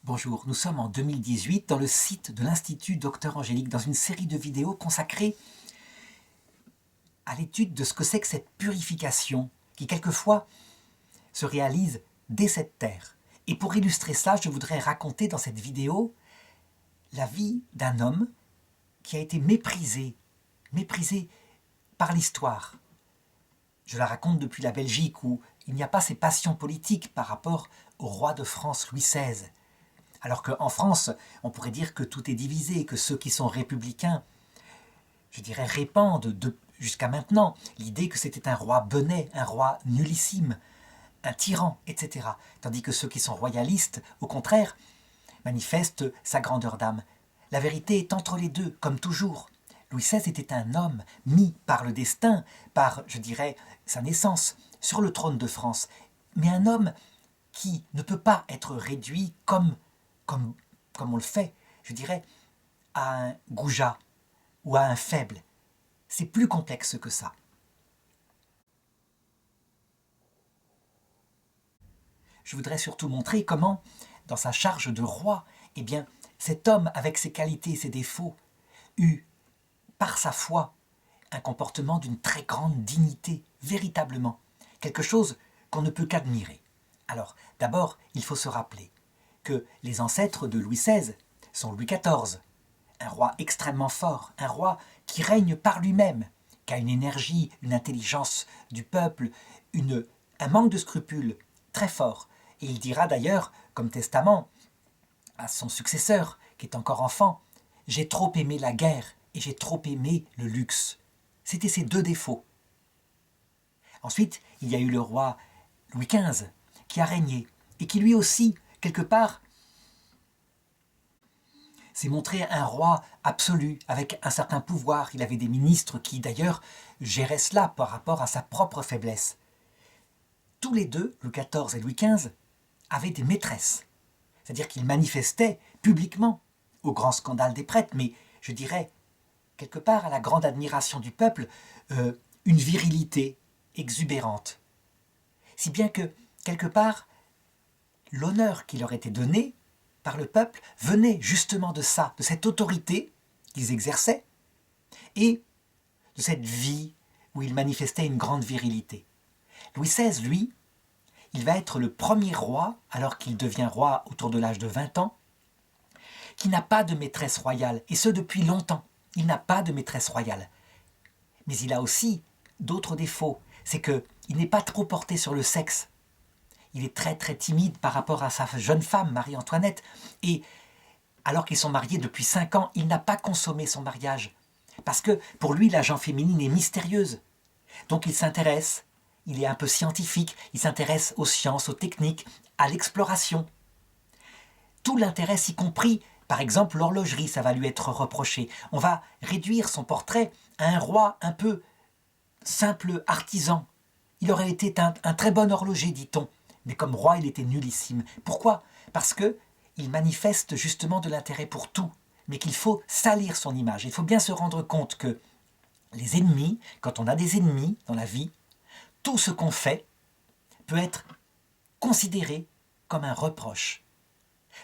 Bonjour, nous sommes en 2018 dans le site de l'Institut Docteur Angélique dans une série de vidéos consacrée à l'étude de ce que c'est que cette purification qui quelquefois se réalise dès cette terre. Et pour illustrer ça, je voudrais raconter dans cette vidéo la vie d'un homme qui a été méprisé par l'histoire. Je la raconte depuis la Belgique où il n'y a pas ces passions politiques par rapport au roi de France Louis XVI. Alors qu'en France, on pourrait dire que tout est divisé, que ceux qui sont républicains, je dirais, répandent jusqu'à maintenant l'idée que c'était un roi benet, un roi nullissime, un tyran, etc. Tandis que ceux qui sont royalistes, au contraire, manifestent sa grandeur d'âme. La vérité est entre les deux, comme toujours. Louis XVI était un homme mis par le destin, par, je dirais, sa naissance, sur le trône de France, mais un homme qui ne peut pas être réduit comme on le fait, je dirais, à un goujat ou à un faible. C'est plus complexe que ça. Je voudrais surtout montrer comment, dans sa charge de roi, eh bien, cet homme, avec ses qualités et ses défauts, eut, par sa foi, un comportement d'une très grande dignité, véritablement. Quelque chose qu'on ne peut qu'admirer. Alors, d'abord, il faut se rappeler que les ancêtres de Louis XVI sont Louis XIV, un roi extrêmement fort, un roi qui règne par lui-même, qui a une énergie, une intelligence du peuple, un manque de scrupules très fort. Et il dira d'ailleurs, comme testament, à son successeur, qui est encore enfant, « J'ai trop aimé la guerre et j'ai trop aimé le luxe ». C'était ses deux défauts. Ensuite, il y a eu le roi Louis XV, qui a régné, et qui lui aussi, quelque part, s'est montré un roi absolu, avec un certain pouvoir. Il avait des ministres qui, d'ailleurs, géraient cela par rapport à sa propre faiblesse. Tous les deux, Louis XIV et Louis XV, avaient des maîtresses. C'est-à-dire qu'ils manifestaient publiquement, au grand scandale des prêtres, mais je dirais, quelque part, à la grande admiration du peuple, une virilité exubérante. Si bien que, quelque part, l'honneur qui leur était donné par le peuple venait justement de ça, de cette autorité qu'ils exerçaient et de cette vie où ils manifestaient une grande virilité. Louis XVI, lui, il va être le premier roi, alors qu'il devient roi autour de l'âge de 20 ans, qui n'a pas de maîtresse royale, et ce depuis longtemps. Il n'a pas de maîtresse royale. Mais il a aussi d'autres défauts. C'est qu'il n'est pas trop porté sur le sexe. Il est très très timide par rapport à sa jeune femme, Marie-Antoinette. Et alors qu'ils sont mariés depuis 5 ans, il n'a pas consommé son mariage. Parce que pour lui, la gent féminine est mystérieuse. Donc il s'intéresse, il est un peu scientifique, il s'intéresse aux sciences, aux techniques, à l'exploration. Tout l'intéresse, y compris, par exemple, l'horlogerie, ça va lui être reproché. On va réduire son portrait à un roi un peu simple artisan. Il aurait été un très bon horloger, dit-on. Mais comme roi, il était nullissime. Pourquoi ? Parce qu'il manifeste justement de l'intérêt pour tout, mais qu'il faut salir son image. Il faut bien se rendre compte que les ennemis, quand on a des ennemis dans la vie, tout ce qu'on fait peut être considéré comme un reproche.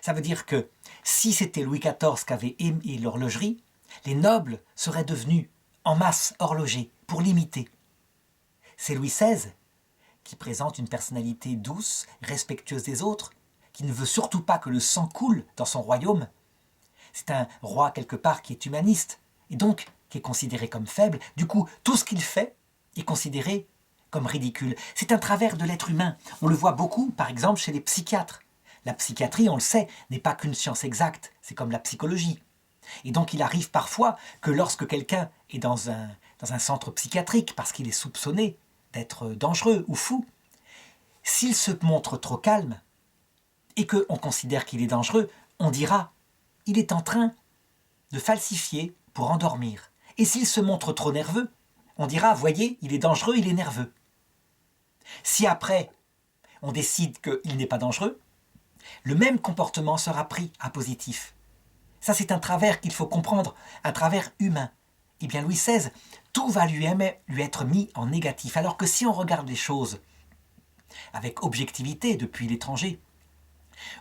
Ça veut dire que si c'était Louis XIV qui avait aimé l'horlogerie, les nobles seraient devenus en masse horlogers pour l'imiter. C'est Louis XVI qui présente une personnalité douce, respectueuse des autres, qui ne veut surtout pas que le sang coule dans son royaume. C'est un roi quelque part qui est humaniste, et donc qui est considéré comme faible. Du coup, tout ce qu'il fait est considéré comme ridicule. C'est un travers de l'être humain. On le voit beaucoup, par exemple, chez les psychiatres. La psychiatrie, on le sait, n'est pas qu'une science exacte, c'est comme la psychologie. Et donc il arrive parfois que lorsque quelqu'un est dans un centre psychiatrique, parce qu'il est soupçonné d'être dangereux ou fou, s'il se montre trop calme et qu'on considère qu'il est dangereux, on dira « il est en train de falsifier pour endormir ». Et s'il se montre trop nerveux, on dira « voyez, il est dangereux, il est nerveux ». Si après, on décide qu'il n'est pas dangereux, le même comportement sera pris à positif. Ça, c'est un travers qu'il faut comprendre, un travers humain. Eh bien, Louis XVI, tout va lui être mis en négatif. Alors que si on regarde les choses avec objectivité depuis l'étranger,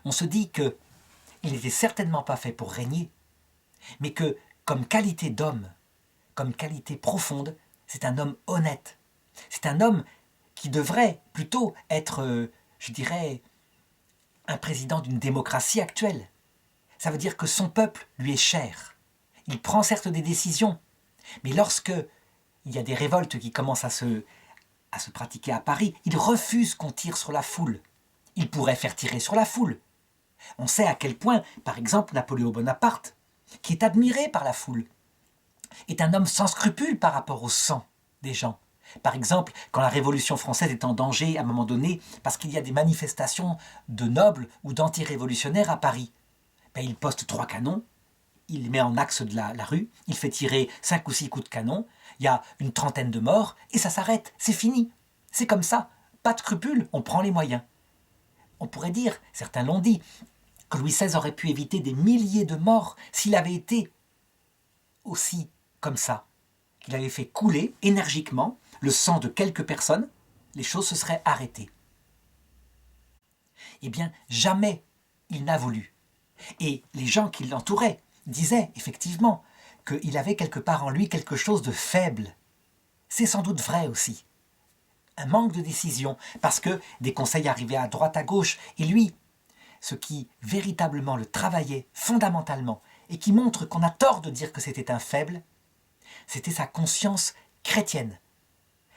on se dit que il n'était certainement pas fait pour régner, mais que, comme qualité d'homme, comme qualité profonde, c'est un homme honnête. C'est un homme qui devrait plutôt être, je dirais, un président d'une démocratie actuelle. Ça veut dire que son peuple lui est cher. Il prend certes des décisions, mais lorsque il y a des révoltes qui commencent à se pratiquer à Paris, il refuse qu'on tire sur la foule. Il pourrait faire tirer sur la foule. On sait à quel point, par exemple, Napoléon Bonaparte, qui est admiré par la foule, est un homme sans scrupules par rapport au sang des gens. Par exemple, quand la Révolution française est en danger à un moment donné, parce qu'il y a des manifestations de nobles ou d'anti-révolutionnaires à Paris, il poste 3 canons, il les met en axe de la rue, il fait tirer 5 ou 6 coups de canon, il y a une trentaine de morts, et ça s'arrête, c'est fini. C'est comme ça, pas de scrupules, on prend les moyens. On pourrait dire, certains l'ont dit, que Louis XVI aurait pu éviter des milliers de morts s'il avait été aussi comme ça, qu'il avait fait couler énergiquement le sang de quelques personnes, les choses se seraient arrêtées. Eh bien, jamais il n'a voulu. Et les gens qui l'entouraient disaient effectivement qu'il avait quelque part en lui quelque chose de faible. C'est sans doute vrai aussi. Un manque de décision, parce que des conseils arrivaient à droite à gauche, et lui, ce qui véritablement le travaillait fondamentalement, et qui montre qu'on a tort de dire que c'était un faible, c'était sa conscience chrétienne.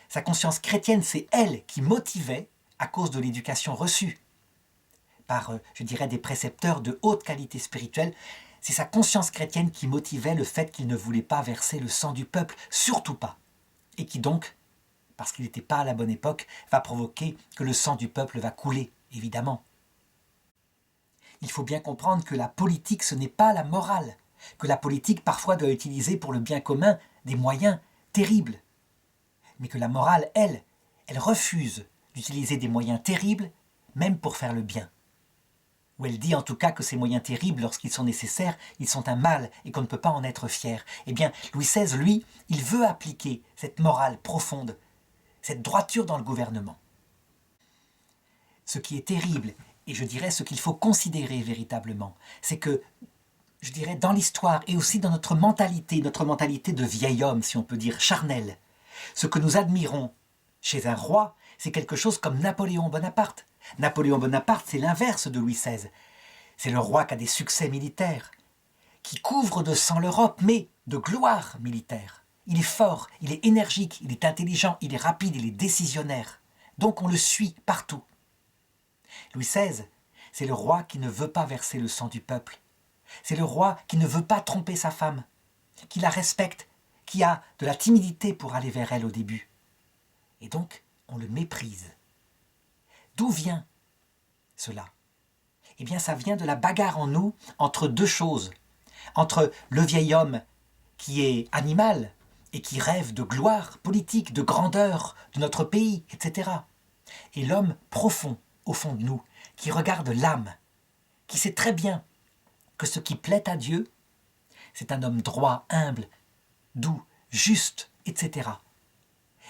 Sa conscience chrétienne, c'est elle qui motivait à cause de l'éducation reçue par, je dirais, des précepteurs de haute qualité spirituelle. C'est sa conscience chrétienne qui motivait le fait qu'il ne voulait pas verser le sang du peuple, surtout pas. Et qui donc, parce qu'il n'était pas à la bonne époque, va provoquer que le sang du peuple va couler, évidemment. Il faut bien comprendre que la politique, ce n'est pas la morale, que la politique parfois doit utiliser pour le bien commun des moyens terribles, mais que la morale, elle refuse d'utiliser des moyens terribles, même pour faire le bien. Ou elle dit en tout cas que ces moyens terribles, lorsqu'ils sont nécessaires, ils sont un mal et qu'on ne peut pas en être fier. Eh bien, Louis XVI, lui, il veut appliquer cette morale profonde, cette droiture dans le gouvernement. Ce qui est terrible, et je dirais ce qu'il faut considérer véritablement, c'est que, je dirais, dans l'histoire et aussi dans notre mentalité de vieil homme, si on peut dire, charnel, ce que nous admirons chez un roi, c'est quelque chose comme Napoléon Bonaparte. Napoléon Bonaparte, c'est l'inverse de Louis XVI. C'est le roi qui a des succès militaires, qui couvre de sang l'Europe, mais de gloire militaire. Il est fort, il est énergique, il est intelligent, il est rapide, il est décisionnaire. Donc on le suit partout. Louis XVI, c'est le roi qui ne veut pas verser le sang du peuple. C'est le roi qui ne veut pas tromper sa femme, qui la respecte, qui a de la timidité pour aller vers elle au début. Et donc, on le méprise. D'où vient cela? Eh bien, ça vient de la bagarre en nous entre deux choses. Entre le vieil homme qui est animal et qui rêve de gloire politique, de grandeur de notre pays, etc. Et l'homme profond, au fond de nous, qui regarde l'âme, qui sait très bien que ce qui plaît à Dieu, c'est un homme droit, humble, doux, juste, etc.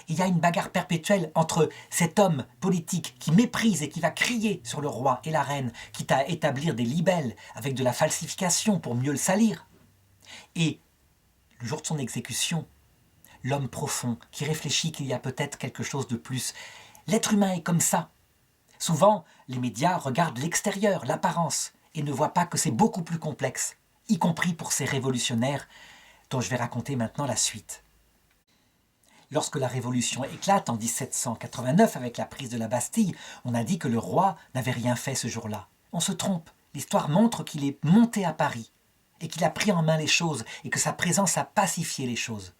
Il y a une bagarre perpétuelle entre cet homme politique qui méprise et qui va crier sur le roi et la reine, quitte à établir des libelles avec de la falsification pour mieux le salir, et le jour de son exécution, l'homme profond qui réfléchit qu'il y a peut-être quelque chose de plus. L'être humain est comme ça. Souvent, les médias regardent l'extérieur, l'apparence, et ne voient pas que c'est beaucoup plus complexe, y compris pour ces révolutionnaires dont je vais raconter maintenant la suite. Lorsque la Révolution éclate en 1789 avec la prise de la Bastille, on a dit que le roi n'avait rien fait ce jour-là. On se trompe. L'histoire montre qu'il est monté à Paris et qu'il a pris en main les choses et que sa présence a pacifié les choses.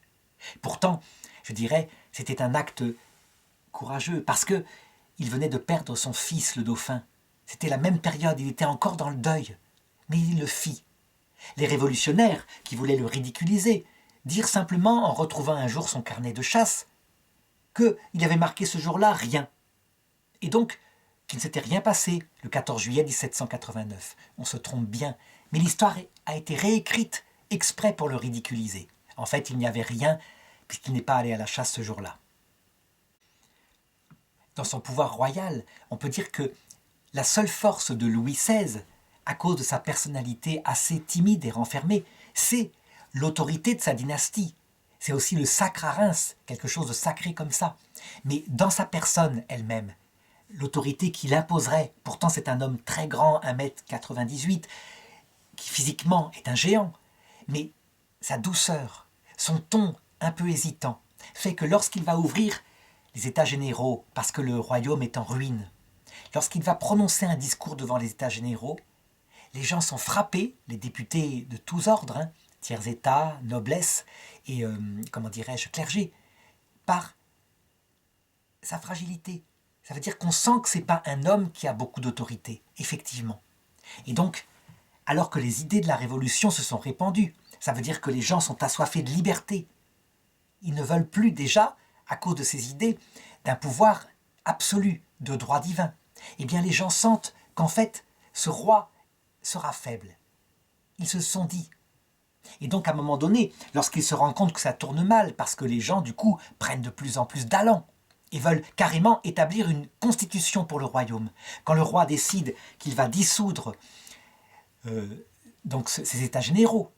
Pourtant, je dirais, c'était un acte courageux parce que il venait de perdre son fils, le dauphin. C'était la même période, il était encore dans le deuil. Mais il le fit. Les révolutionnaires, qui voulaient le ridiculiser, dirent simplement, en retrouvant un jour son carnet de chasse, qu'il avait marqué ce jour-là rien. Et donc, qu'il ne s'était rien passé le 14 juillet 1789. On se trompe bien, mais l'histoire a été réécrite exprès pour le ridiculiser. En fait, il n'y avait rien, puisqu'il n'est pas allé à la chasse ce jour-là. Dans son pouvoir royal, on peut dire que la seule force de Louis XVI à cause de sa personnalité assez timide et renfermée, c'est l'autorité de sa dynastie. C'est aussi le sacre à Reims, quelque chose de sacré comme ça. Mais dans sa personne elle-même, l'autorité qu'il imposerait, pourtant c'est un homme très grand, 1,98 m, qui physiquement est un géant, mais sa douceur, son ton un peu hésitant, fait que lorsqu'il va ouvrir les États généraux, parce que le royaume est en ruine, lorsqu'il va prononcer un discours devant les États généraux, les gens sont frappés, les députés de tous ordres, tiers état, noblesse et, comment dirais-je, clergé, par sa fragilité. Ça veut dire qu'on sent que ce n'est pas un homme qui a beaucoup d'autorité, effectivement. Et donc, alors que les idées de la Révolution se sont répandues, ça veut dire que les gens sont assoiffés de liberté. Ils ne veulent plus déjà, à cause de ces idées, d'un pouvoir absolu, de droit divin. Eh bien, les gens sentent qu'en fait, ce roi sera faible. Ils se sont dit. Et donc, à un moment donné, lorsqu'ils se rendent compte que ça tourne mal, parce que les gens, du coup, prennent de plus en plus d'allant, et veulent carrément établir une constitution pour le royaume. Quand le roi décide qu'il va dissoudre donc ces États généraux,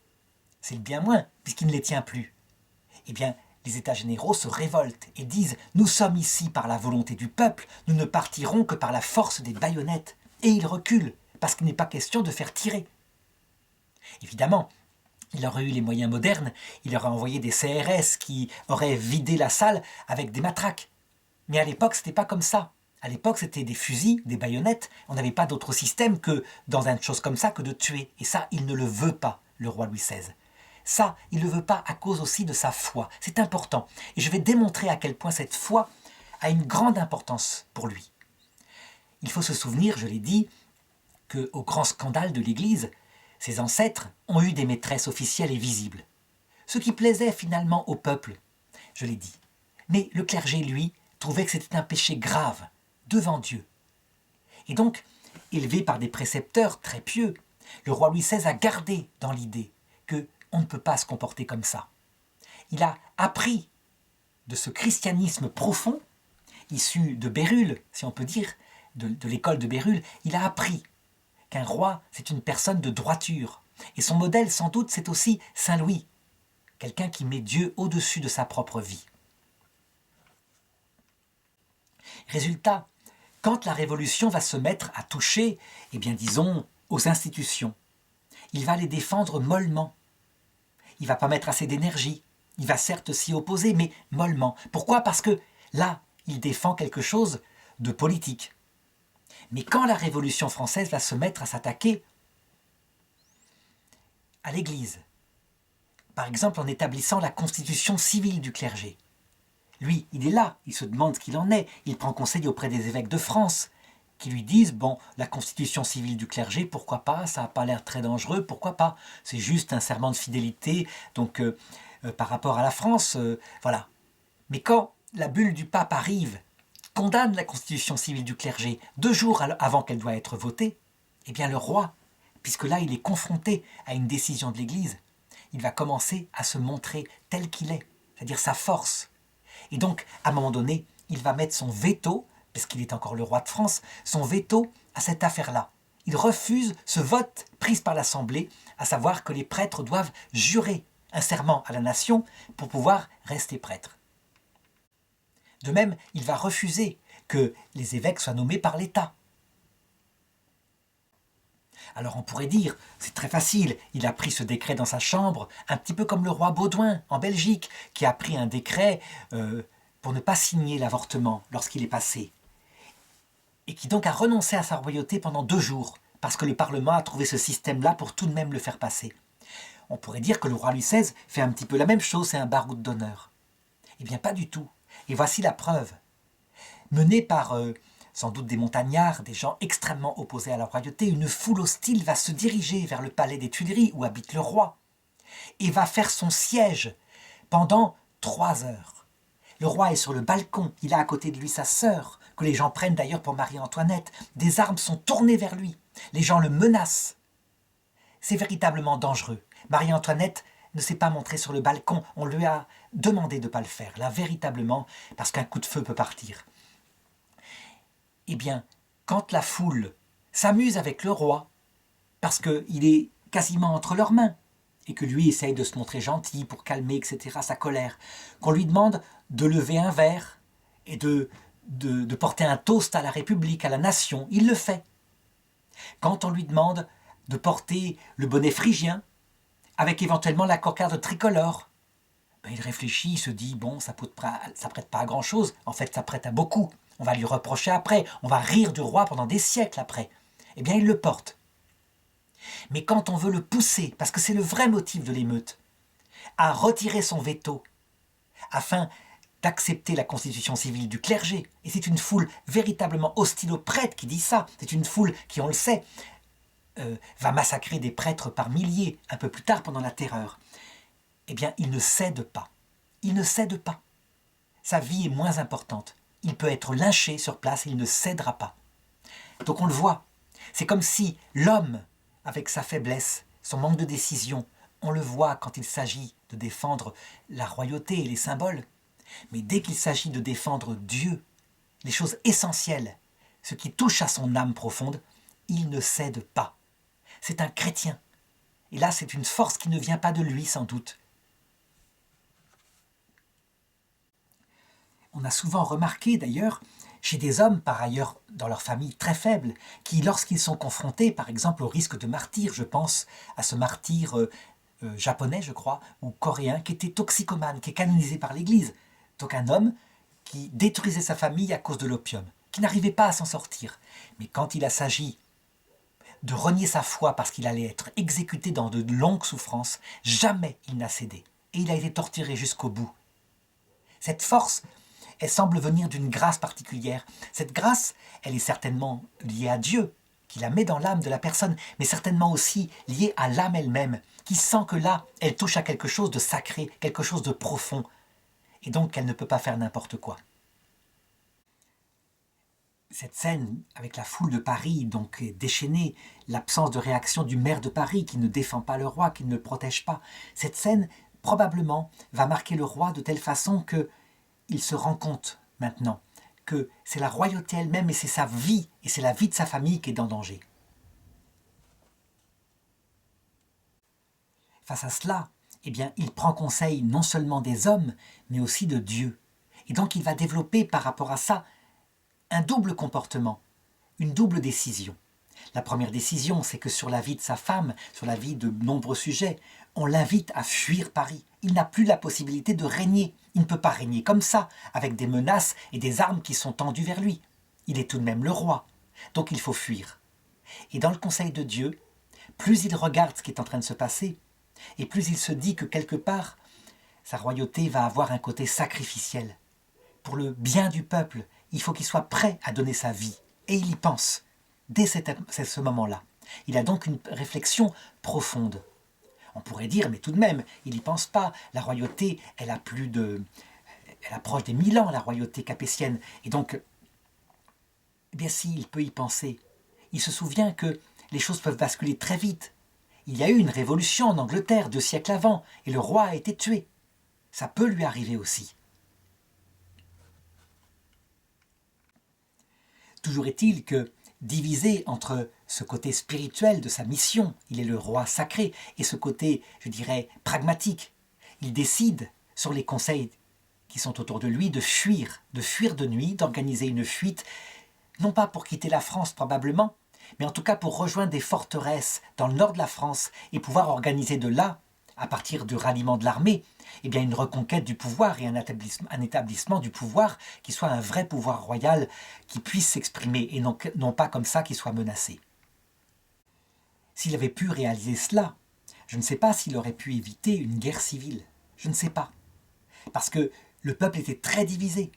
c'est le bien moins, puisqu'il ne les tient plus, eh bien, les États généraux se révoltent et disent « Nous sommes ici par la volonté du peuple, nous ne partirons que par la force des baïonnettes. » Et ils reculent, parce qu'il n'est pas question de faire tirer. Évidemment, il aurait eu les moyens modernes, il aurait envoyé des CRS qui auraient vidé la salle avec des matraques. Mais à l'époque, ce n'était pas comme ça. À l'époque, c'était des fusils, des baïonnettes. On n'avait pas d'autre système que, dans une chose comme ça, que de tuer. Et ça, il ne le veut pas, le roi Louis XVI. Ça, il ne le veut pas à cause aussi de sa foi. C'est important. Et je vais démontrer à quel point cette foi a une grande importance pour lui. Il faut se souvenir, je l'ai dit, qu'au grand scandale de l'Église, ses ancêtres ont eu des maîtresses officielles et visibles. Ce qui plaisait finalement au peuple, je l'ai dit. Mais le clergé, lui, trouvait que c'était un péché grave devant Dieu. Et donc, élevé par des précepteurs très pieux, le roi Louis XVI a gardé dans l'idée qu'on ne peut pas se comporter comme ça. Il a appris de ce christianisme profond, issu de Bérulle, si on peut dire, de l'école de Bérulle, il a appris qu'un roi, c'est une personne de droiture. Et son modèle, sans doute, c'est aussi Saint Louis, quelqu'un qui met Dieu au-dessus de sa propre vie. Résultat, quand la Révolution va se mettre à toucher, eh bien disons, aux institutions, il va les défendre mollement. Il ne va pas mettre assez d'énergie. Il va certes s'y opposer, mais mollement. Pourquoi ? Parce que là, il défend quelque chose de politique. Mais quand la Révolution française va se mettre à s'attaquer à l'Église, par exemple en établissant la constitution civile du clergé, lui, il est là, il se demande ce qu'il en est, il prend conseil auprès des évêques de France, qui lui disent, bon, la constitution civile du clergé, pourquoi pas, ça n'a pas l'air très dangereux, pourquoi pas, c'est juste un serment de fidélité, donc par rapport à la France, voilà. Mais quand la bulle du pape arrive, condamne la constitution civile du clergé 2 jours avant qu'elle doit être votée, eh bien le roi, puisque là il est confronté à une décision de l'Église, il va commencer à se montrer tel qu'il est, c'est-à-dire sa force. Et donc, à un moment donné, il va mettre son veto, parce qu'il est encore le roi de France, son veto à cette affaire-là. Il refuse ce vote pris par l'Assemblée, à savoir que les prêtres doivent jurer un serment à la nation pour pouvoir rester prêtres. De même, il va refuser que les évêques soient nommés par l'État. Alors on pourrait dire, c'est très facile, il a pris ce décret dans sa chambre, un petit peu comme le roi Baudouin en Belgique, qui a pris un décret pour ne pas signer l'avortement lorsqu'il est passé, et qui donc a renoncé à sa royauté pendant 2 jours, parce que le Parlement a trouvé ce système-là pour tout de même le faire passer. On pourrait dire que le roi Louis XVI fait un petit peu la même chose, c'est un baroud d'honneur. Eh bien pas du tout, et voici la preuve. Mené par sans doute des montagnards, des gens extrêmement opposés à la royauté, une foule hostile va se diriger vers le palais des Tuileries où habite le roi et va faire son siège pendant 3 heures. Le roi est sur le balcon, il a à côté de lui sa sœur, que les gens prennent d'ailleurs pour Marie-Antoinette. Des armes sont tournées vers lui, les gens le menacent. C'est véritablement dangereux. Marie-Antoinette ne s'est pas montrée sur le balcon, on lui a demandé de ne pas le faire, là véritablement, parce qu'un coup de feu peut partir. Eh bien, quand la foule s'amuse avec le roi, parce qu'il est quasiment entre leurs mains, et que lui essaye de se montrer gentil pour calmer, etc., sa colère, qu'on lui demande de lever un verre et de porter un toast à la République, à la nation, il le fait. Quand on lui demande de porter le bonnet phrygien, avec éventuellement la cocarde tricolore, ben il réfléchit, il se dit, bon, ça prête pas à grand-chose, en fait ça prête à beaucoup, on va lui reprocher après, on va rire du roi pendant des siècles après. Eh bien il le porte. Mais quand on veut le pousser, parce que c'est le vrai motif de l'émeute, à retirer son veto, afin d'accepter la constitution civile du clergé, et c'est une foule véritablement hostile aux prêtres qui dit ça, c'est une foule qui, on le sait, va massacrer des prêtres par milliers, un peu plus tard pendant la Terreur, eh bien il ne cède pas. Il ne cède pas. Sa vie est moins importante. Il peut être lynché sur place, il ne cédera pas. Donc on le voit. C'est comme si l'homme, avec sa faiblesse, son manque de décision, on le voit quand il s'agit de défendre la royauté et les symboles. Mais dès qu'il s'agit de défendre Dieu, les choses essentielles, ce qui touche à son âme profonde, il ne cède pas. C'est un chrétien. Et là, c'est une force qui ne vient pas de lui, sans doute. On a souvent remarqué, d'ailleurs, chez des hommes, par ailleurs, dans leur famille très faibles, qui, lorsqu'ils sont confrontés, par exemple, au risque de martyr, je pense à ce martyr japonais, je crois, ou coréen, qui était toxicomane, qui est canonisé par l'Église. Donc un homme qui détruisait sa famille à cause de l'opium, qui n'arrivait pas à s'en sortir. Mais quand il a s'agi de renier sa foi parce qu'il allait être exécuté dans de longues souffrances, jamais il n'a cédé. Et il a été torturé jusqu'au bout. Cette force, elle semble venir d'une grâce particulière. Cette grâce, elle est certainement liée à Dieu, qui la met dans l'âme de la personne, mais certainement aussi liée à l'âme elle-même, qui sent que là, elle touche à quelque chose de sacré, quelque chose de profond, et donc qu'elle ne peut pas faire n'importe quoi. Cette scène avec la foule de Paris, donc déchaînée, l'absence de réaction du maire de Paris qui ne défend pas le roi, qui ne le protège pas, cette scène probablement va marquer le roi de telle façon qu'il se rend compte maintenant que c'est la royauté elle-même et c'est sa vie, et c'est la vie de sa famille qui est en danger. Face à cela, eh bien, il prend conseil non seulement des hommes, mais aussi de Dieu. Et donc il va développer par rapport à ça un double comportement, une double décision. La première décision, c'est que sur la vie de sa femme, sur la vie de nombreux sujets, on l'invite à fuir Paris. Il n'a plus la possibilité de régner. Il ne peut pas régner comme ça, avec des menaces et des armes qui sont tendues vers lui. Il est tout de même le roi. Donc il faut fuir. Et dans le conseil de Dieu, plus il regarde ce qui est en train de se passer, et plus il se dit que quelque part, sa royauté va avoir un côté sacrificiel. Pour le bien du peuple, il faut qu'il soit prêt à donner sa vie. Et il y pense, dès ce moment-là. Il a donc une réflexion profonde. On pourrait dire, mais tout de même, il n'y pense pas. La royauté, elle approche des 1000 ans, la royauté capétienne. Et donc, eh bien si, il peut y penser. Il se souvient que les choses peuvent basculer très vite. Il y a eu une révolution en Angleterre 2 siècles avant, et le roi a été tué. Ça peut lui arriver aussi. Toujours est-il que, divisé entre ce côté spirituel de sa mission, il est le roi sacré, et ce côté, je dirais, pragmatique, il décide, sur les conseils qui sont autour de lui, de fuir de nuit, d'organiser une fuite, non pas pour quitter la France probablement, mais en tout cas pour rejoindre des forteresses dans le nord de la France et pouvoir organiser de là, à partir du ralliement de l'armée, eh bien une reconquête du pouvoir et un établissement du pouvoir qui soit un vrai pouvoir royal qui puisse s'exprimer et non pas comme ça qui soit menacé. S'il avait pu réaliser cela, je ne sais pas s'il aurait pu éviter une guerre civile. Je ne sais pas. Parce que le peuple était très divisé.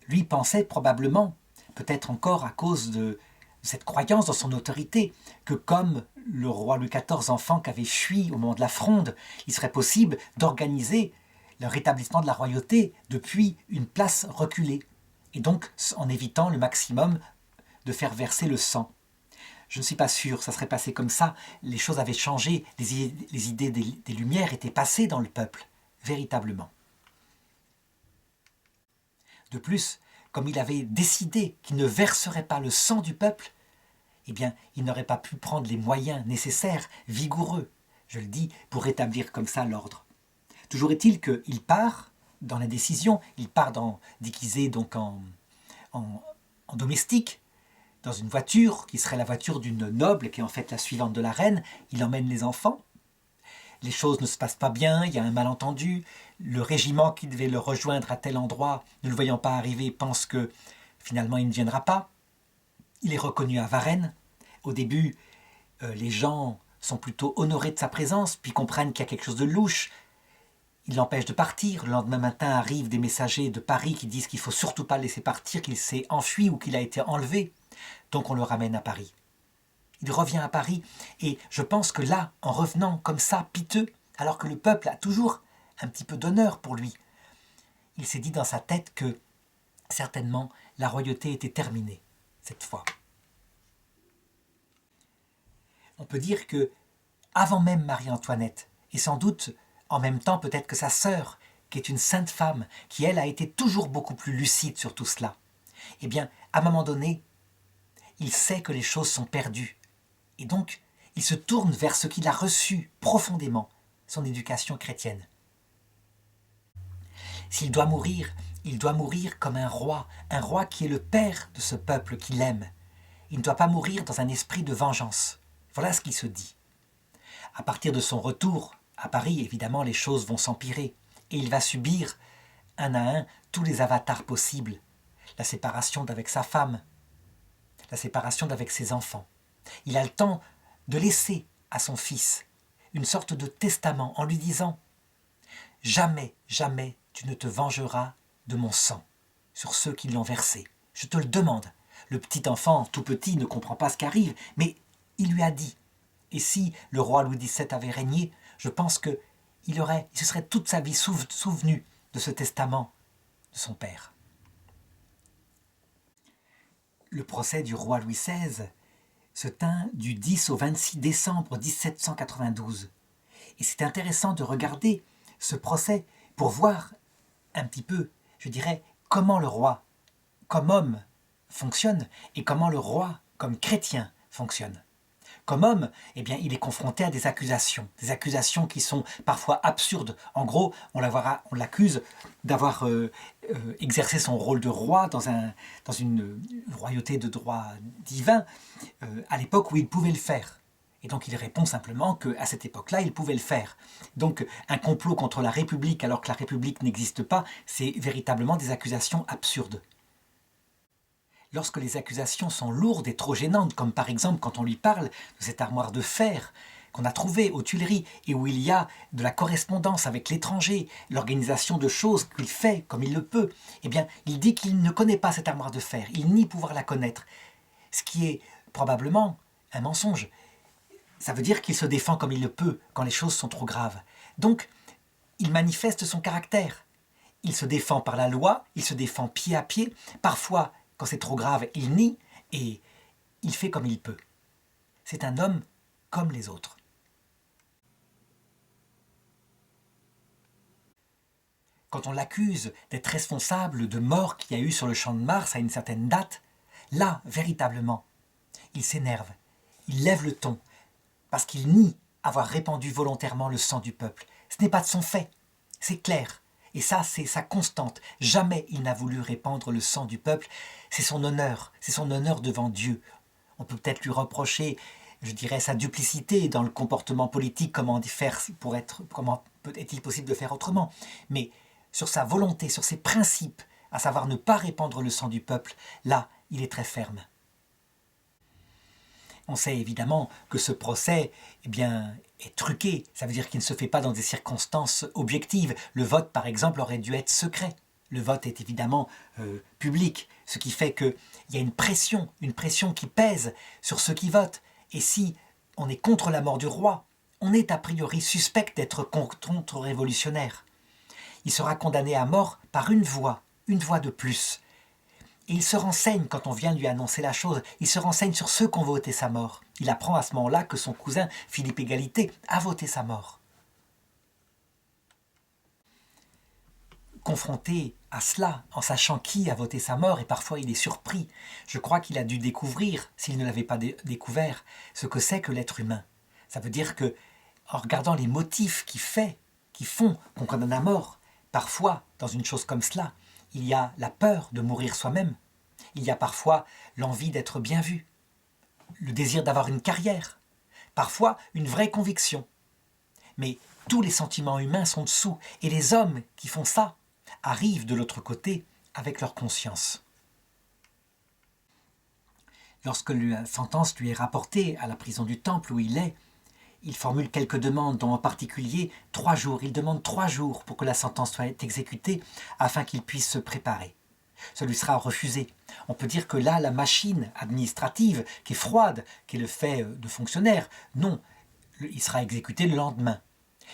Lui pensait probablement, peut-être encore à cause de cette croyance dans son autorité, que comme le roi Louis XIV enfant qui avait fui au moment de la Fronde, il serait possible d'organiser le rétablissement de la royauté depuis une place reculée, et donc en évitant le maximum de faire verser le sang. Je ne suis pas sûr, ça serait passé comme ça, les choses avaient changé, les idées des Lumières étaient passées dans le peuple, véritablement. De plus, comme il avait décidé qu'il ne verserait pas le sang du peuple, eh bien, il n'aurait pas pu prendre les moyens nécessaires, vigoureux, je le dis, pour rétablir comme ça l'ordre. Toujours est-il qu'il part dans la décision, il part déguisé donc en domestique, dans une voiture qui serait la voiture d'une noble, qui est en fait la suivante de la reine. Il emmène les enfants. Les choses ne se passent pas bien, il y a un malentendu. Le régiment qui devait le rejoindre à tel endroit, ne le voyant pas arriver, pense que finalement il ne viendra pas. Il est reconnu à Varennes. Au début, les gens sont plutôt honorés de sa présence, puis comprennent qu'il y a quelque chose de louche. Il l'empêche de partir. Le lendemain matin arrivent des messagers de Paris qui disent qu'il ne faut surtout pas le laisser partir, qu'il s'est enfui ou qu'il a été enlevé. Donc on le ramène à Paris. Il revient à Paris et je pense que là, en revenant comme ça, piteux, alors que le peuple a toujours un petit peu d'honneur pour lui, il s'est dit dans sa tête que certainement la royauté était terminée cette fois. On peut dire que avant même Marie-Antoinette, et sans doute en même temps peut-être que sa sœur, qui est une sainte femme, qui elle a été toujours beaucoup plus lucide sur tout cela, eh bien, à un moment donné, il sait que les choses sont perdues. Et donc, il se tourne vers ce qu'il a reçu profondément, son éducation chrétienne. S'il doit mourir, il doit mourir comme un roi qui est le père de ce peuple qu'il aime. Il ne doit pas mourir dans un esprit de vengeance. Voilà ce qu'il se dit. À partir de son retour à Paris, évidemment, les choses vont s'empirer. Et il va subir, un à un, tous les avatars possibles. La séparation d'avec sa femme, la séparation d'avec ses enfants. Il a le temps de laisser à son fils une sorte de testament en lui disant « Jamais, jamais tu ne te vengeras de mon sang sur ceux qui l'ont versé. Je te le demande. » Le petit enfant, tout petit, ne comprend pas ce qui arrive, mais il lui a dit. Et si le roi Louis XVII avait régné, je pense qu'il se serait toute sa vie souvenu de ce testament de son père. Le procès du roi Louis XVI se tint du 10 au 26 décembre 1792. Et c'est intéressant de regarder ce procès pour voir un petit peu, je dirais, comment le roi, comme homme, fonctionne et comment le roi, comme chrétien, fonctionne. Comme homme, eh bien, il est confronté à des accusations qui sont parfois absurdes. En gros, on l'accuse d'avoir exercé son rôle de roi dans une royauté de droit divin à l'époque où il pouvait le faire. Et donc il répond simplement qu'à cette époque-là, il pouvait le faire. Donc un complot contre la République alors que la République n'existe pas, c'est véritablement des accusations absurdes. Lorsque les accusations sont lourdes et trop gênantes, comme par exemple quand on lui parle de cette armoire de fer qu'on a trouvée aux Tuileries et où il y a de la correspondance avec l'étranger, l'organisation de choses qu'il fait comme il le peut, eh bien, il dit qu'il ne connaît pas cette armoire de fer, il nie pouvoir la connaître, ce qui est probablement un mensonge. Ça veut dire qu'il se défend comme il le peut quand les choses sont trop graves. Donc, il manifeste son caractère. Il se défend par la loi, il se défend pied à pied, parfois quand c'est trop grave, il nie et il fait comme il peut. C'est un homme comme les autres. Quand on l'accuse d'être responsable de morts qu'il y a eu sur le champ de Mars à une certaine date, là, véritablement, il s'énerve, il lève le ton, parce qu'il nie avoir répandu volontairement le sang du peuple. Ce n'est pas de son fait, c'est clair. Et ça, c'est sa constante. Jamais il n'a voulu répandre le sang du peuple. C'est son honneur devant Dieu. On peut peut-être lui reprocher, je dirais, sa duplicité dans le comportement politique, comment est-il possible de faire autrement. Mais sur sa volonté, sur ses principes, à savoir ne pas répandre le sang du peuple, là, il est très ferme. On sait évidemment que ce procès est truqué. Ça veut dire qu'il ne se fait pas dans des circonstances objectives. Le vote, par exemple, aurait dû être secret. Le vote est évidemment public, ce qui fait qu'il y a une pression qui pèse sur ceux qui votent. Et si on est contre la mort du roi, on est a priori suspect d'être contre-révolutionnaire. Il sera condamné à mort par une voix de plus. Et il se renseigne, quand on vient lui annoncer la chose, il se renseigne sur ceux qui ont voté sa mort. Il apprend à ce moment-là que son cousin, Philippe Égalité, a voté sa mort. Confronté à cela, en sachant qui a voté sa mort, et parfois il est surpris. Je crois qu'il a dû découvrir, s'il ne l'avait pas découvert, ce que c'est que l'être humain. Ça veut dire que, en regardant les motifs qui font qu'on condamne à mort, parfois, dans une chose comme cela, il y a la peur de mourir soi-même, il y a parfois l'envie d'être bien vu, le désir d'avoir une carrière, parfois une vraie conviction. Mais tous les sentiments humains sont dessous, et les hommes qui font ça arrivent de l'autre côté avec leur conscience. Lorsque la sentence lui est rapportée à la prison du Temple où il est, il formule quelques demandes, dont en particulier 3 jours. Il demande 3 jours pour que la sentence soit exécutée afin qu'il puisse se préparer. Ça lui sera refusé. On peut dire que là, la machine administrative, qui est froide, qui est le fait de fonctionnaire, non, il sera exécuté le lendemain.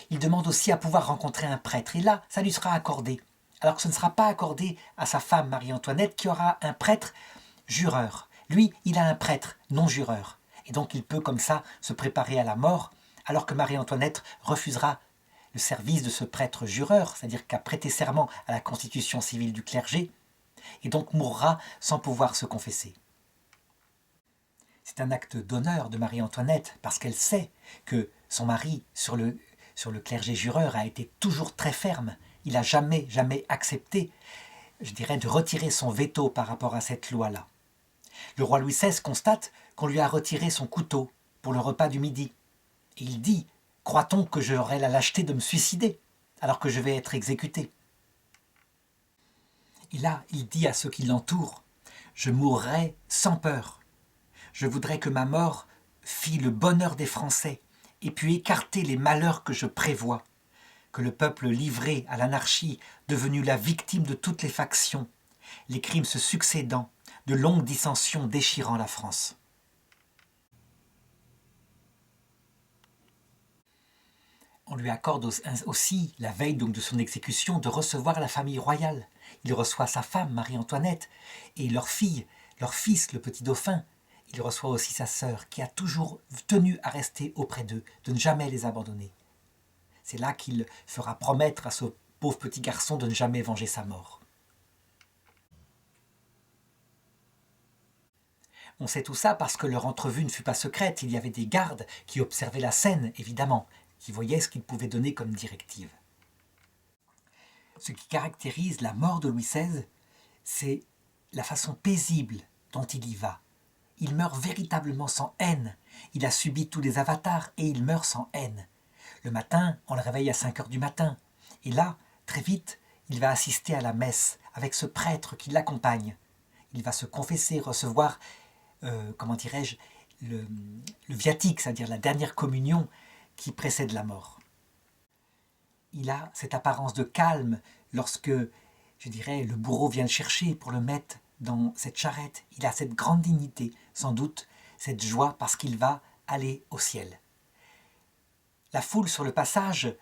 Il demande aussi à pouvoir rencontrer un prêtre, et là, ça lui sera accordé. Alors que ce ne sera pas accordé à sa femme Marie-Antoinette, qui aura un prêtre jureur. Lui, il a un prêtre non jureur. Et donc il peut comme ça se préparer à la mort, alors que Marie-Antoinette refusera le service de ce prêtre jureur, c'est-à-dire qu'a prêté serment à la constitution civile du clergé, et donc mourra sans pouvoir se confesser. C'est un acte d'honneur de Marie-Antoinette, parce qu'elle sait que son mari, sur le clergé jureur, a été toujours très ferme. Il n'a jamais accepté, je dirais, de retirer son veto par rapport à cette loi-là. Le roi Louis XVI constate qu'on lui a retiré son couteau pour le repas du midi. Et il dit « Croit-on que j'aurai la lâcheté de me suicider alors que je vais être exécuté ?» Et là, il dit à ceux qui l'entourent « Je mourrai sans peur. Je voudrais que ma mort fît le bonheur des Français et puis écarter les malheurs que je prévois, que le peuple livré à l'anarchie, devenu la victime de toutes les factions, les crimes se succédant, de longues dissensions déchirant la France. » On lui accorde aussi, la veille donc de son exécution, de recevoir la famille royale. Il reçoit sa femme, Marie-Antoinette, et leur fille, leur fils, le petit dauphin. Il reçoit aussi sa sœur, qui a toujours tenu à rester auprès d'eux, de ne jamais les abandonner. C'est là qu'il fera promettre à ce pauvre petit garçon de ne jamais venger sa mort. On sait tout ça parce que leur entrevue ne fut pas secrète. Il y avait des gardes qui observaient la scène, évidemment, qui voyaient ce qu'ils pouvaient donner comme directive. Ce qui caractérise la mort de Louis XVI, c'est la façon paisible dont il y va. Il meurt véritablement sans haine. Il a subi tous les avatars et il meurt sans haine. Le matin, on le réveille à 5 heures du matin. Et là, très vite, il va assister à la messe avec ce prêtre qui l'accompagne. Il va se confesser, recevoir, le viatique, c'est-à-dire la dernière communion qui précède la mort. Il a cette apparence de calme lorsque, je dirais, le bourreau vient le chercher pour le mettre dans cette charrette. Il a cette grande dignité, sans doute, cette joie parce qu'il va aller au ciel. La foule sur le passage,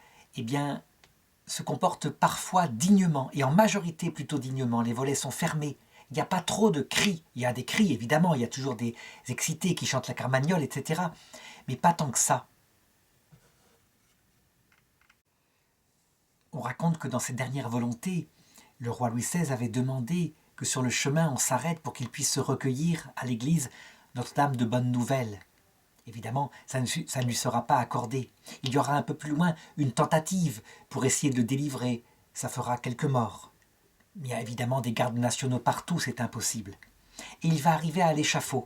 se comporte parfois dignement, et en majorité plutôt dignement. Les volets sont fermés. Il n'y a pas trop de cris. Il y a des cris, évidemment. Il y a toujours des excités qui chantent la carmagnole, etc. Mais pas tant que ça. On raconte que dans ses dernières volontés, le roi Louis XVI avait demandé que sur le chemin on s'arrête pour qu'il puisse se recueillir à l'église Notre-Dame de Bonne Nouvelle. Évidemment, ça ne lui sera pas accordé. Il y aura un peu plus loin une tentative pour essayer de le délivrer. Ça fera quelques morts. Il y a évidemment des gardes nationaux partout, c'est impossible. Et il va arriver à l'échafaud.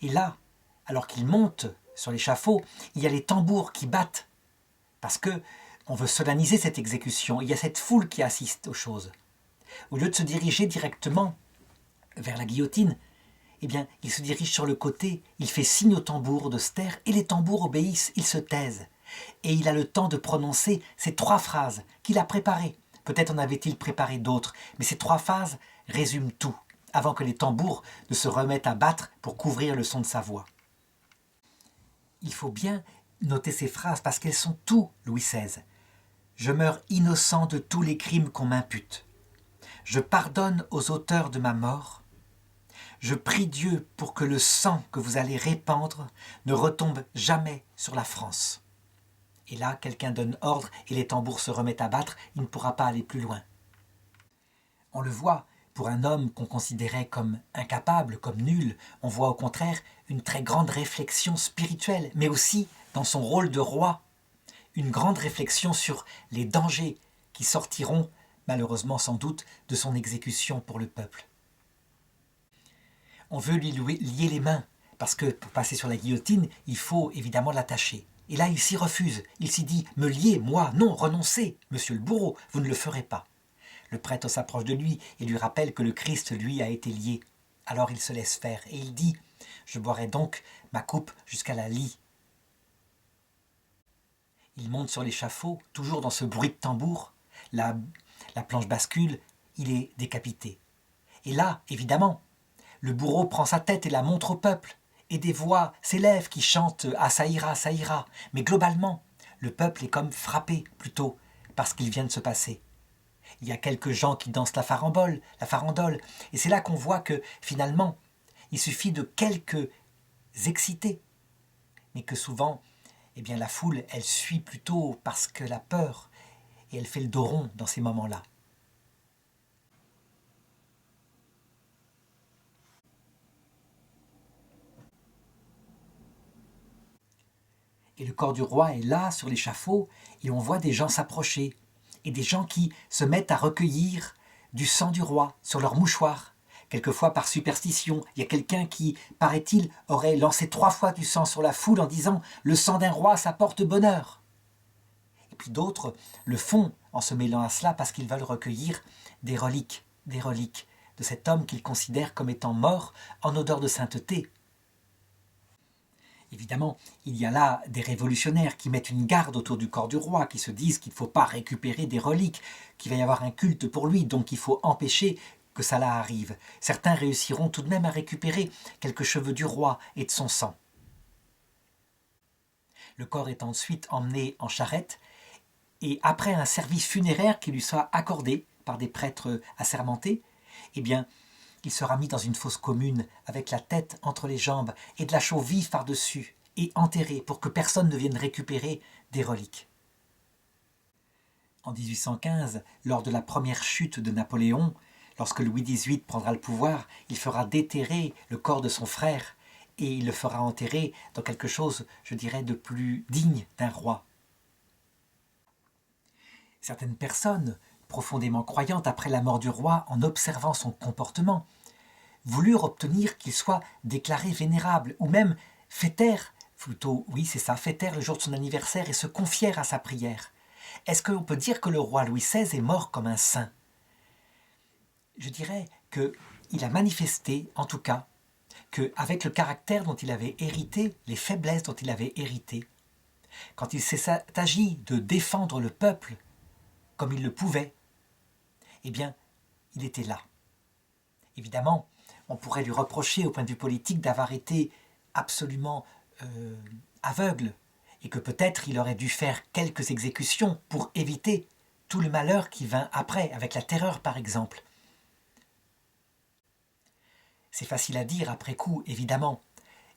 Et là, alors qu'il monte sur l'échafaud, il y a les tambours qui battent. Parce que on veut solenniser cette exécution. Il y a cette foule qui assiste aux choses. Au lieu de se diriger directement vers la guillotine, il se dirige sur le côté, il fait signe aux tambours de se taire, et les tambours obéissent, ils se taisent. Et il a le temps de prononcer ces 3 phrases qu'il a préparées. Peut-être en avait-il préparé d'autres, mais ces 3 phrases résument tout, avant que les tambours ne se remettent à battre pour couvrir le son de sa voix. Il faut bien noter ces phrases parce qu'elles sont tout Louis XVI. Je meurs innocent de tous les crimes qu'on m'impute. Je pardonne aux auteurs de ma mort. Je prie Dieu pour que le sang que vous allez répandre ne retombe jamais sur la France. Et là, quelqu'un donne ordre et les tambours se remettent à battre, il ne pourra pas aller plus loin. On le voit, pour un homme qu'on considérait comme incapable, comme nul, on voit au contraire une très grande réflexion spirituelle, mais aussi dans son rôle de roi, une grande réflexion sur les dangers qui sortiront, malheureusement sans doute, de son exécution pour le peuple. On veut lui lier les mains, parce que pour passer sur la guillotine, il faut évidemment l'attacher. Et là, il s'y refuse. Il s'y dit « Me lier, moi, non, renoncez, monsieur le bourreau, vous ne le ferez pas. » Le prêtre s'approche de lui et lui rappelle que le Christ, lui, a été lié. Alors il se laisse faire et il dit « Je boirai donc ma coupe jusqu'à la lie. » Il monte sur l'échafaud, toujours dans ce bruit de tambour. La planche bascule, il est décapité. Et là, évidemment, le bourreau prend sa tête et la montre au peuple. Et des voix s'élèvent qui chantent « Ah, ça ira, ça ira ». Mais globalement, le peuple est comme frappé, plutôt, par ce qu'il vient de se passer. Il y a quelques gens qui dansent la farandole, et c'est là qu'on voit que, finalement, il suffit de quelques excités, mais que souvent, eh bien, la foule, elle suit plutôt parce qu'elle a peur, et elle fait le dos rond dans ces moments-là. Et le corps du roi est là, sur l'échafaud, et on voit des gens s'approcher, et des gens qui se mettent à recueillir du sang du roi sur leur mouchoir. Quelquefois par superstition, il y a quelqu'un qui, paraît-il, aurait lancé 3 fois du sang sur la foule en disant « Le sang d'un roi, ça porte bonheur ». Et puis d'autres le font en se mêlant à cela parce qu'ils veulent recueillir des reliques de cet homme qu'ils considèrent comme étant mort en odeur de sainteté. Évidemment, il y a là des révolutionnaires qui mettent une garde autour du corps du roi, qui se disent qu'il ne faut pas récupérer des reliques, qu'il va y avoir un culte pour lui, donc il faut empêcher que cela arrive. Certains réussiront tout de même à récupérer quelques cheveux du roi et de son sang. Le corps est ensuite emmené en charrette, et après un service funéraire qui lui soit accordé par des prêtres assermentés, eh bien, il sera mis dans une fosse commune avec la tête entre les jambes et de la chaux vive par-dessus et enterré pour que personne ne vienne récupérer des reliques. En 1815, lors de la première chute de Napoléon, lorsque Louis XVIII prendra le pouvoir, il fera déterrer le corps de son frère et il le fera enterrer dans quelque chose, je dirais, de plus digne d'un roi. Certaines personnes, profondément croyantes après la mort du roi, en observant son comportement, voulurent obtenir qu'il soit déclaré vénérable, ou même fêtèrent, plutôt, oui c'est ça, fêtèrent le jour de son anniversaire et se confièrent à sa prière. Est-ce qu'on peut dire que le roi Louis XVI est mort comme un saint? Je dirais qu'il a manifesté, en tout cas, qu'avec le caractère dont il avait hérité, les faiblesses dont il avait hérité, quand il s'est agi de défendre le peuple comme il le pouvait, eh bien, il était là. Évidemment, on pourrait lui reprocher au point de vue politique d'avoir été absolument aveugle et que peut-être il aurait dû faire quelques exécutions pour éviter tout le malheur qui vint après, avec la terreur par exemple. C'est facile à dire après coup, évidemment,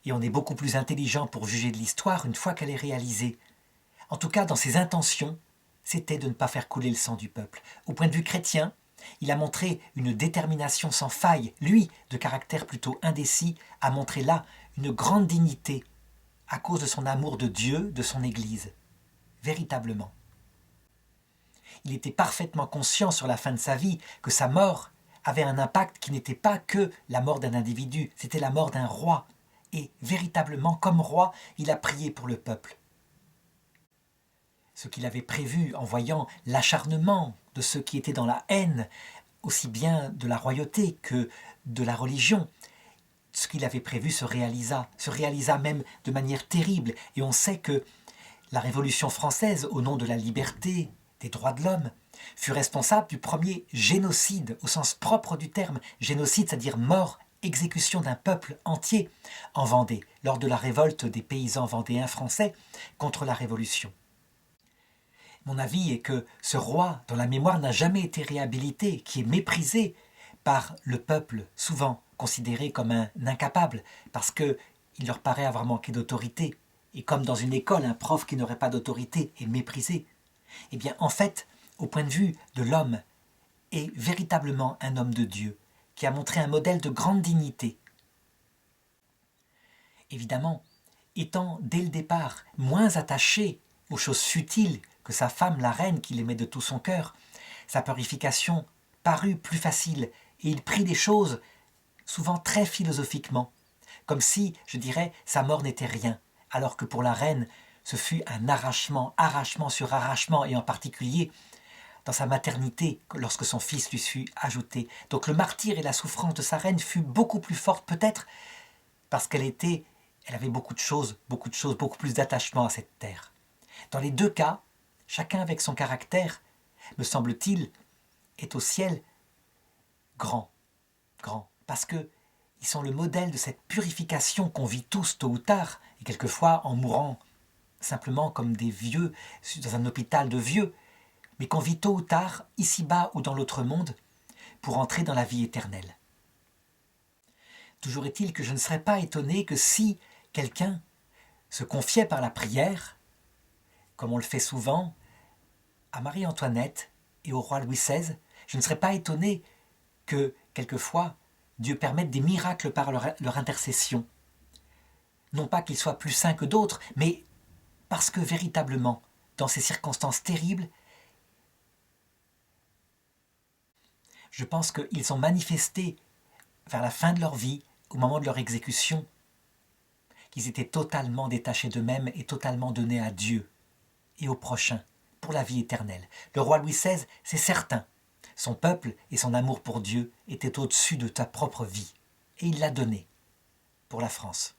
et on est beaucoup plus intelligent pour juger de l'histoire une fois qu'elle est réalisée. En tout cas, dans ses intentions, c'était de ne pas faire couler le sang du peuple. Au point de vue chrétien, il a montré une détermination sans faille. Lui, de caractère plutôt indécis, a montré là une grande dignité à cause de son amour de Dieu, de son Église. Véritablement. Il était parfaitement conscient sur la fin de sa vie que sa mort avait un impact qui n'était pas que la mort d'un individu, c'était la mort d'un roi. Et véritablement, comme roi, il a prié pour le peuple. Ce qu'il avait prévu en voyant l'acharnement de ceux qui étaient dans la haine, aussi bien de la royauté que de la religion, ce qu'il avait prévu se réalisa même de manière terrible. Et on sait que la Révolution française, au nom de la liberté, des droits de l'homme, fut responsable du premier génocide, au sens propre du terme. Génocide, c'est-à-dire mort, exécution d'un peuple entier, en Vendée, lors de la révolte des paysans vendéens français contre la Révolution. Mon avis est que ce roi, dont la mémoire n'a jamais été réhabilitée, qui est méprisé par le peuple, souvent considéré comme un incapable, parce qu'il leur paraît avoir manqué d'autorité, et comme dans une école, un prof qui n'aurait pas d'autorité est méprisé, eh bien en fait, au point de vue de l'homme, est véritablement un homme de Dieu, qui a montré un modèle de grande dignité. Évidemment, étant dès le départ moins attaché aux choses futiles que sa femme, la reine, qu'il aimait de tout son cœur, sa purification parut plus facile et il prit les choses souvent très philosophiquement, comme si, je dirais, sa mort n'était rien, alors que pour la reine, ce fut un arrachement, arrachement sur arrachement, et en particulier dans sa maternité, lorsque son fils lui fut ajouté. Donc le martyre et la souffrance de sa reine fut beaucoup plus forte, peut-être parce elle avait beaucoup de choses, beaucoup plus d'attachement à cette terre. Dans les deux cas, chacun avec son caractère, me semble-t-il, est au ciel grand, parce que ils sont le modèle de cette purification qu'on vit tous tôt ou tard, et quelquefois en mourant simplement comme des vieux dans un hôpital de vieux, mais qu'on vit tôt ou tard, ici-bas ou dans l'autre monde, pour entrer dans la vie éternelle. Toujours est-il que je ne serais pas étonné que si quelqu'un se confiait par la prière, comme on le fait souvent, à Marie-Antoinette et au roi Louis XVI, je ne serais pas étonné que, quelquefois, Dieu permette des miracles par leur intercession. Non pas qu'ils soient plus saints que d'autres, mais parce que véritablement, dans ces circonstances terribles, je pense qu'ils ont manifesté vers la fin de leur vie, au moment de leur exécution, qu'ils étaient totalement détachés d'eux-mêmes et totalement donnés à Dieu et au prochain, pour la vie éternelle. Le roi Louis XVI, c'est certain, son peuple et son amour pour Dieu étaient au-dessus de ta propre vie, et il l'a donné pour la France.